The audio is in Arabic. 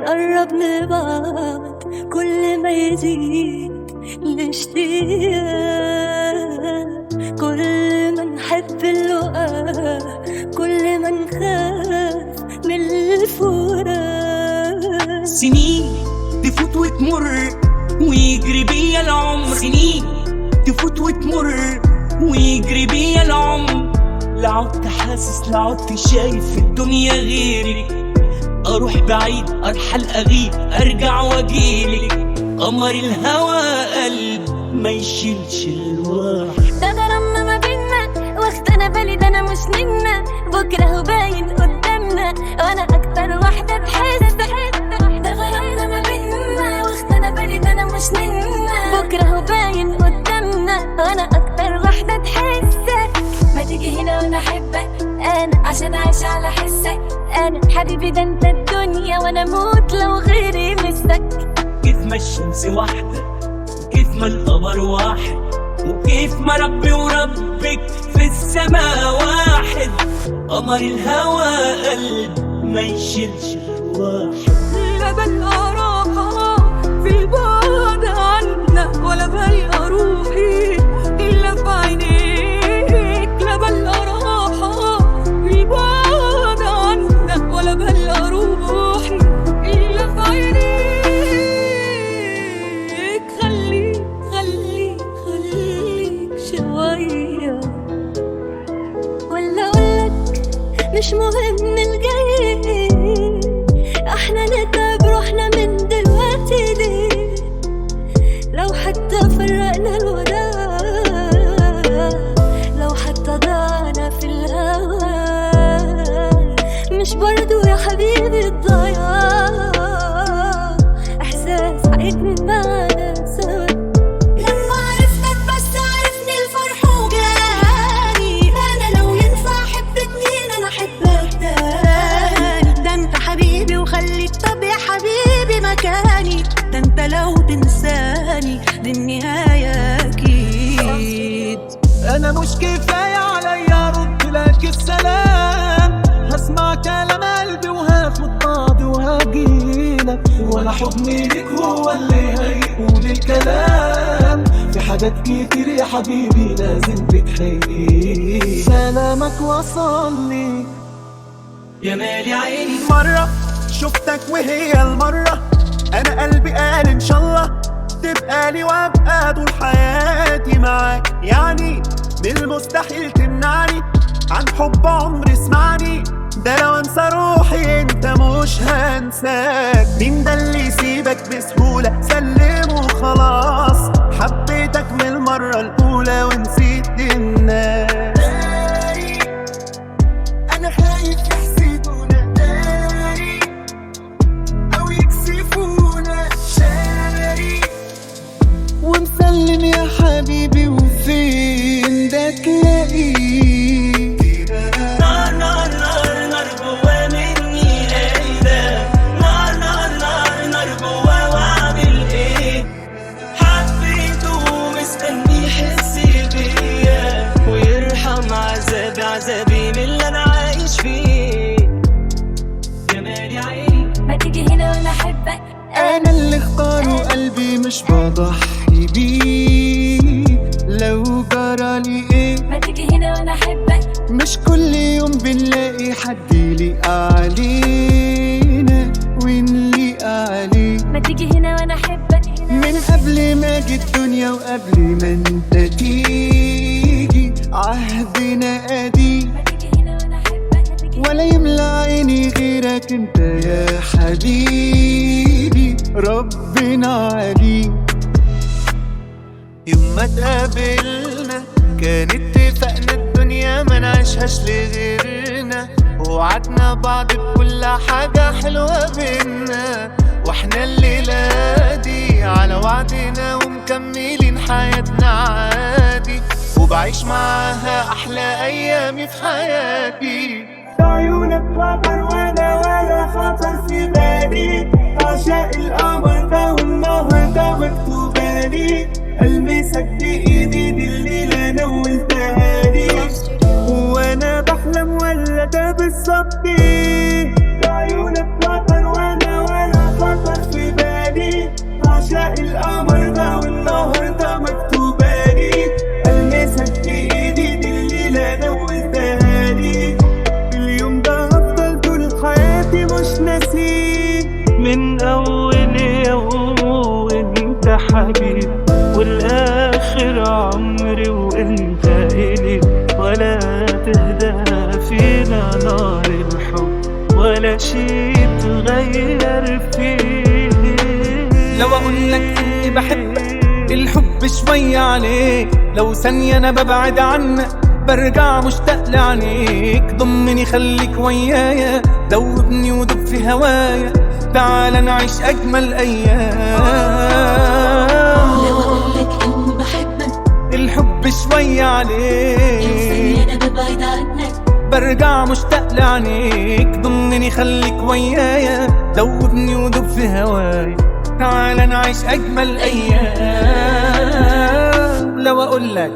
نقرب لبعض كل ما يزيد الاشتياق، كل ما نحب اللقاء كل ما نخاف من الفراق. سنين تفوت وتمر ويجري بيا العمر، سنين تفوت وتمر ويجري بيا العمر، لا عدت حاسس لا عدت شايف في الدنيا غيرك، اروح بعيد ارحل اغيب ارجع واجيلك، قمر الهوى قلب ما يشيلش الواحد. ده غرامنا ما بينا واخدنا بالي ده انا مش منا، بكره هو باين قدامنا وانا اكتر واحده بحس. ده غرامنا ما بينا واخدنا بالي ده انا مش منا، بكره هو باين قدامنا وانا اكتر واحده تحسك. ما تيجي هنا وانا احبك انا عشان عايشه على حسك، انا حبيبي ده انت الدنيا وانا اموت لو غيري مسك. كيف ما الشمس واحده كيف ما القمر واحد، وكيف ما ربي وربك في السماء واحد، قمر الهوى قلب ما يشيلش الواحد. لا بلقى راحة في البعد عنك ولا بلقى روحي إلا في عينيك، لا بلقى راحة في البعد عنك ولا بلقى روحي إلا في عينيك. خليك خليك خليك شوية، ولا أقولك مش مهم الجاي، احنا نتعب روحنا من دلوقتي ليه، لو حتى فرقنا الوداع، لو حتى ضعنا في الهوى، مش برضو يا حبيبي الضياع احساس هيكمل معانا سوا. لما عرفتك بس عرفني الفرح وجاني، انا لو ينفع احب اتنين انا احبك تاني، ده انت حبيبي وخليك طب يا حبيبي مكاني، ده انت لو تنساني دي النهاية اكيد. انا مش كفاية عليا ارد لك السلام، هسمع كلام قلبي وهاخد بعضي وهجيلك، ولا حضني ليك هو اللي هيقول الكلام، في حاجات كتير يا حبيبي لازم تتحكي، سلامك وصلني يا مالي عيني. مرة شفتك وهي المرة انا قلبي قال ان شاء الله تبقى لي وابقى طول حياتي معاك، يعني من المستحيل تمنعني عن حب عمري، اسمعني ده لو انسى روحي انت مش هنساك، مين ده اللي يسيبك بسهولة سلم وخلاص، حبيتك من المرة الاولى ونسيت الناس. انا خايف يحسدونا داري او يكسفونا شاري، ومسلم يا حبيبي وفين ده تلاقيه، نار نار نار نار جوا مني قايدة، نار نار نار نار جوا واعمل ايه، حبيته ومستني يحس بيا ويرحم عذابي عذابي من اللي انا عايش فيه. يا مالي عيني ما تيجي هنا وانا احبك انا اللي اختاره قلبي مش بضحي بيه، لو جرالي ايه ما تيجي هنا وانا احبك، مش كل يوم بنلاقي حد يليق علينا ونليق عليه، ما تيجي هنا وانا احبك، من قبل ما اجي الدنيا وقبل ما انت تيجي عهدنا قديم، ما تيجي هنا وانا احبك، ما تيجي ولا يملى عيني غيرك انت يا حبيبي ربنا عليم. يوم ما تقابلنا كان اتفقنا الدنيا ما نعيشهاش لغيرنا، ووعدنا بعض بكل حاجة حلوة بينا، واحنا الليلة دي على وعدنا ومكملين حياتنا عادي، وبعيش معاها أحلى أيامي في حياتي. عيونك خطر وانا ولا خطر في بالي، عشاق القمر ده والنهر ده مكتوبالي، ألمسك بإيدي دي الليلة نولتها لي، وانا بحلم ولا ده بالظبط، عيونك خطر وانا ولا فيه، والاخر عمري وانت الي، ولا تهدى فينا نار الحب ولا شي تغير فيه. لو اقول لك اني بحبك الحب شوي عليك، لو ثانية انا ببعد عنك برجع مشتاق لعينيك، ضمني خليك ويايا دوبني ودب في هوايا، تعال نعيش اجمل ايام. لو اقولك اني بحبك الحب شوي عليك، لو ثانية انا ببعد عنك برجع مشتاق لعينيك، ضمني خليك ويايا دوبني ودب في هوايا، تعال نعيش اجمل ايام. لو اقول لك